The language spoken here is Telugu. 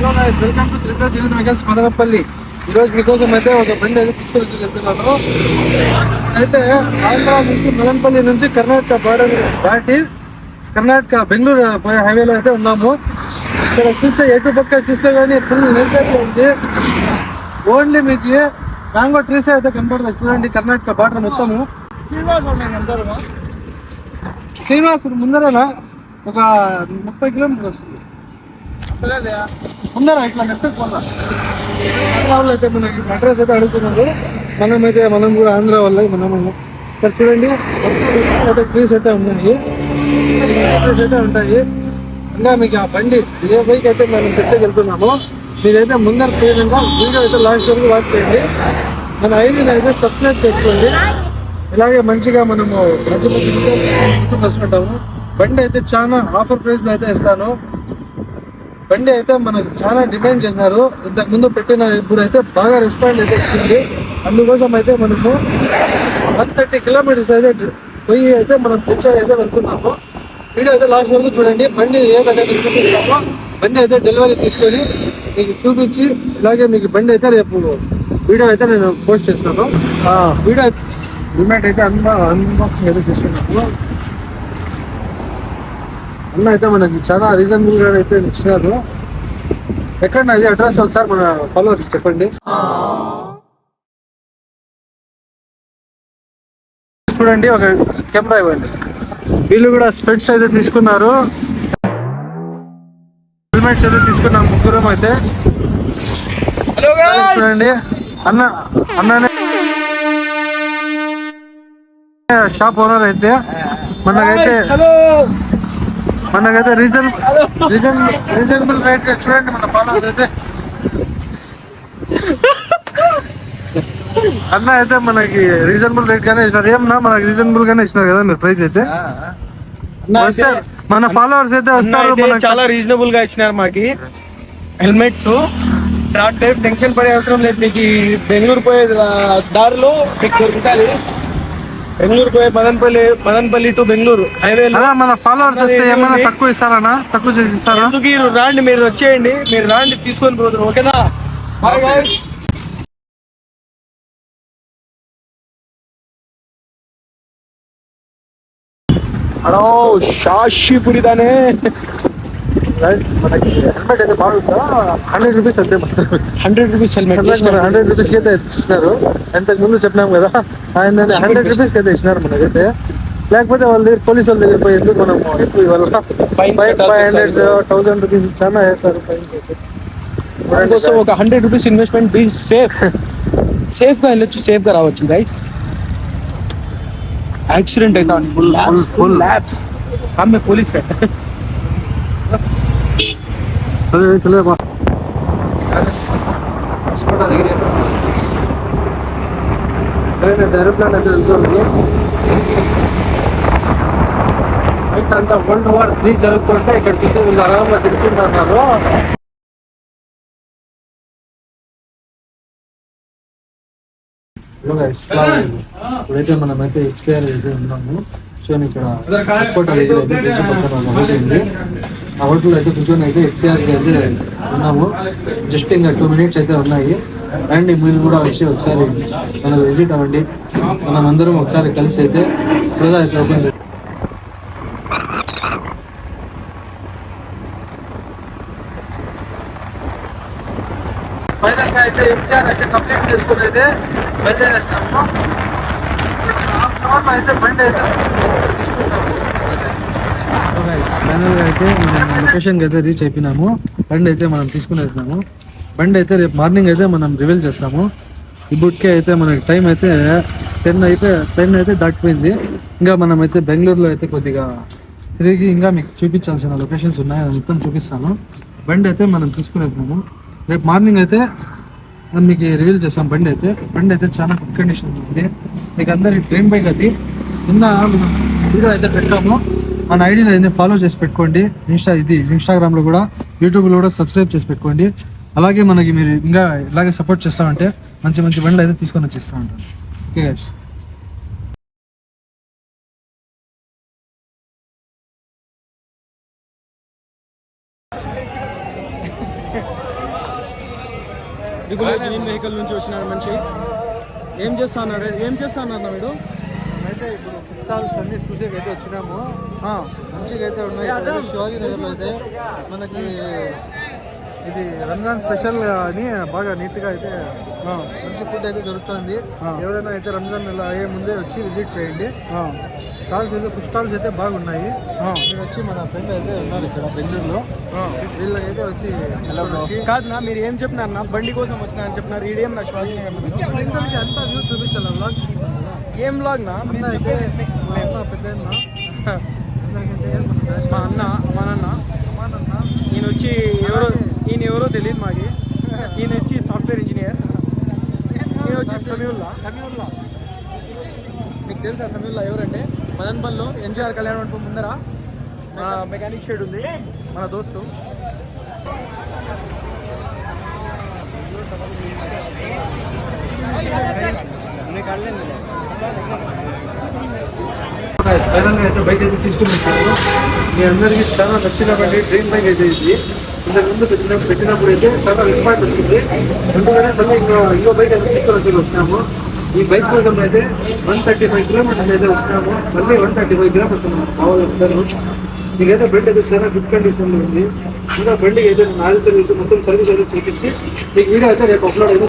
Hello guys, welcome to Tripura Jeevan vehicles Madanapalle. ఈరోజు మీకోసం అయితే ఒక బండి అయితే తీసుకొని వెళ్తున్నాను. అయితే ఆంధ్ర నుంచి మదనపల్లి నుంచి కర్ణాటక బార్డర్ దాటి కర్ణాటక బెంగళూరు పోయే హైవేలో అయితే ఉన్నాము. ఇక్కడ చూస్తే ఎటు పక్క చూస్తే కానీ ఫుల్ నేచర్ ఉంది. ఓన్లీ మీకు మ్యాంగో ట్రీస్ అయితే కనపడుతుంది. చూడండి, కర్ణాటక బార్డర్ మొత్తము. శ్రీనివాస్ ముందరేనా ఒక 30 కిలోమీటర్లు వస్తుంది. ఉన్నారా ఇట్లా నెక్స్ట్ వాళ్ళు అయితే మనకి అడ్రస్ అయితే అడుగుతున్నారు. మనం కూడా ఆంధ్ర వాళ్ళకి మనము ఇక్కడ చూడండి, అయితే ట్రీస్ అయితే ఉన్నాయి, ట్రీస్ అయితే ఉంటాయి. ఇంకా మీకు ఆ బండి ఏ బైక్ అయితే మనం తెచ్చగలుగుతున్నామో మీరైతే ముందర క్లియర్గా వీడియో అయితే లాస్ట్ వరకు వాచ్ చేయండి. మన ఐడిని అయితే సబ్స్క్రైబ్ చేసుకోండి. ఇలాగే మంచిగా మనము మధ్య మధ్య వస్తుంటాము. బండి అయితే చాలా ఆఫర్ ప్రైస్లో అయితే ఇస్తాను. బండి అయితే మనకు చాలా డిమాండ్ చేసినారు. ఇంతకు ముందు పెట్టిన ఇప్పుడు అయితే బాగా రెస్పాండ్ అయితే వచ్చింది. అందుకోసం అయితే మనము 130 కిలోమీటర్స్ అయితే పోయి అయితే మనం తెచ్చారు అయితే వెళ్తున్నాము. వీడియో అయితే లాస్ట్ వరకు చూడండి. బండి ఏదైతే చూపిస్తామో బండి అయితే డెలివరీ తీసుకొని మీకు చూపించి ఇలాగే మీకు బండి అయితే రేపు వీడియో అయితే నేను పోస్ట్ చేస్తాను. వీడియో డిమాండ్ అయితే అన్బాక్సింగ్ అయితే చేసుకున్నాము. అన్న అయితే మనకి చాలా రీజనబుల్ గా అయితే ఇచ్చినారు. ఎక్కడ అది అడ్రస్ ఒకసారి మన ఫాలోవర్స్ చెప్పండి. చూడండి, ఒక కెమెరా ఇవ్వండి. వీళ్ళు కూడా స్పెట్స్ అయితే తీసుకున్నారు, హెల్మెట్స్ అయితే తీసుకున్నాం ముగ్గురం అయితే. చూడండి, అన్ననే షాప్ ఓనర్ అయితే మనకైతే రీజనబుల్ రేట్ చూడండి. మన ఫాలోవర్స్ అయితే అన్న అయితే మనకి రీజనబుల్ రేట్ గానే ఇచ్చినారు. ఏమన్నా మనకి రీజనబుల్ గానే ఇచ్చినారు కదా మీరు ప్రైస్ అయితే. వస్తారు మన ఫాలోవర్స్ అయితే వస్తారు. చాలా రీజనబుల్ గా ఇచ్చినారు మాకి హెల్మెట్స్. టెన్షన్ పడే అవసరం లేదు. మీకు బెంగళూరు పోయే దారిలో మీకు దొరుకుతాయి. బెంగళూరు పోయే మదనపల్లి టు బెంగళూరు హైవే మన ఫాలోవర్స్ వస్తే ఏమైనా తక్కువ ఇస్తారా? తక్కువ చేసి ఇస్తారా? రాండి, మీరు వచ్చేయండి, మీరు రాండి తీసుకొని పోతారు. ఓకేనా? హలో శాషిపురిదానే మనకి హెల్మెట్ అయితే బాగుందా? 100 రూపీస్ అంతే. 100 రూపీస్ హెల్మెట్ 100 రూపీస్కి అయితే ఇచ్చినారు. ఎంతకు ముందు చెప్పినాం కదా, ఆయన 100 రూపీస్కి అయితే ఇచ్చినారు మనకైతే. లేకపోతే వాళ్ళ దగ్గర పోలీసు వాళ్ళ దగ్గర పోయి ఎందుకు మనం ఎక్కువ ఇవ్వాలి? 500 1000 రూపీస్ చాలా వేస్తారు ఫైన్స్ అయితే. దానికోసం ఒక 100 రూపీస్ ఇన్వెస్ట్మెంట్. బీ సేఫ్గా వెళ్ళొచ్చు, సేఫ్గా రావచ్చు గైస్. యాక్సిడెంట్ అయితే ఫుల్ ల్యాబ్స్ హమ్మే పోలీస్ है. चले बा స్కూటర్ దగ్గర ఏరోప్లేన్ అయితే వెళ్తుంది. బయట అంతా World War III జరుగుతుంటే ఇక్కడ చూస్తే వీళ్ళు ఆరాంగా తిరుగుతున్నారు. ఇప్పుడైతే మనమైతే ఎక్స్పైర్ అయితే ఉన్నాము. సో ఇక్కడ హోస్కోటా దగ్గర అయితే బ్రిడ్జ్ పక్కన హోటల్ ఉంది. ఆ హోటల్ అయితే కూర్చొని అయితే ఎక్స్పైర్ అయితే ఉన్నాము. జస్ట్ ఇంకా 2 minutes అయితే ఉన్నాయి. రండి, మీరు కూడా వచ్చి ఒకసారి మనకు విజిట్ అవ్వండి. మనం అందరం ఒకసారి కలిసి అయితే రోజా అయితే ఓపెన్ చేస్తాం. ఫైనల్గా అయితే ఇఫ్తార్ అయితే కంప్లీట్ చేసుకుని అయితే బయలుదేరేస్తాము. అయితే బండి అయితే తీసుకుంటాము. ఫైనల్గా అయితే మనం లొకేషన్కి అయితే రీచ్ అయిపోయినాము. బండి అయితే మనం తీసుకుని వెళ్తున్నాము. బండి అయితే రేపు మార్నింగ్ అయితే మనం రివీల్ చేస్తాము. ఇప్పటికే అయితే మనకి టైం అయితే 10 అయితే దాటిపోయింది. ఇంకా మనం అయితే బెంగళూరులో అయితే కొద్దిగా తిరిగి ఇంకా మీకు చూపించాల్సిన లొకేషన్స్ ఉన్నాయి, అది మొత్తం చూపిస్తాను. బండి అయితే మనం తీసుకుని వెళ్తున్నాము. రేపు మార్నింగ్ అయితే మీకు రివీల్ చేస్తాం. బండి అయితే చాలా గుడ్ కండిషన్ ఉంది. మీకు అందరి డ్రీమ్ బైక్ అది. నిన్న మనం వీడియో అయితే పెట్టాము. మన ఐడిని అయితే ఫాలో చేసి పెట్టుకోండి. ఇన్స్టాగ్రామ్లో కూడా, యూట్యూబ్లో కూడా సబ్స్క్రైబ్ చేసి పెట్టుకోండి. అలాగే మనకి మీరు ఇంకా ఇలాగే సపోర్ట్ చేస్తామంటే మంచి మంచి బండ్లు అయితే తీసుకొని వచ్చేస్తూ ఉంటాను. Okay guys. Triple genuine vehicle నుంచి వచ్చినాడు మనిషి. ఏం చేస్తా అన్నాడు వీడు? అయితే ఇప్పుడు స్టాల్స్ అన్ని చూసేకైతే వచ్చినాము. మంచిగా అయితే ఉన్నాయి. శివాజీ నగర్లో అయితే మనకి ఇది రంజాన్ స్పెషల్ అని బాగా నీట్గా అయితే మంచి ఫుడ్ అయితే దొరుకుతుంది. ఎవరైనా అయితే రంజాన్ నెల అయ్యే ముందే వచ్చి విజిట్ చేయండి. స్టాల్స్ అయితే ఫుడ్ స్టాల్స్ అయితే బాగున్నాయి. ఇక్కడ వచ్చి మన ఫ్రెండ్ అయితే ఉన్నారు ఇక్కడ బెంగళూరులో. వీళ్ళకైతే వచ్చి కాదు మీరు ఏం చెప్పినారు? నా బండి కోసం వచ్చినా అని చెప్పినారు. ఈడేం నా శివాజీ నగర్ అంతా వ్యూ చూపించాలి. వ్లాగ్ ఏం బ్లాగ్ నా అన్న అయితే మా అన్న పెద్ద అన్న అందరికంటే మా నాన్న ఈయన ఎవరో తెలియదు మాకి. ఈయన వచ్చి సాఫ్ట్వేర్ ఇంజనీర్. ఈయన వచ్చి సమీవుల్లా. మీకు తెలుసా సమీవుల్లా ఎవరంటే? మదన్పల్లిలో ఎన్టీఆర్ కళ్యాణ మండపం ముందర మెకానిక్ షెడ్ ఉంది, మన దోస్తు. ఫైనల్ గా అయితే బైక్ అయితే తీసుకుని మీ అందరికీ చాలా నచ్చినటువంటి డ్రీమ్ బైక్ అయితే ఇది. ఇంతకుముందు పెట్టినప్పుడు అయితే చాలా రెస్పాన్స్ వచ్చింది. అందుకనే మళ్ళీ ఇంకో బైక్ అయితే తీసుకొని వచ్చినాము. ఈ బైక్ కోసం అయితే 135 కిలోమీటర్స్ అయితే వచ్చినాము. మళ్ళీ 135 కిలోమీటర్స్ కావాలి. మీకైతే బండి అయితే చాలా గుడ్ కండిషన్ లో ఉంది. ఇంకా బండికి అయితే ఆయిల్ సర్వీస్ మొత్తం సర్వీస్ అయితే చూపించి మీకు వీడియో అయితే రేపు అప్లోడ్ అయితే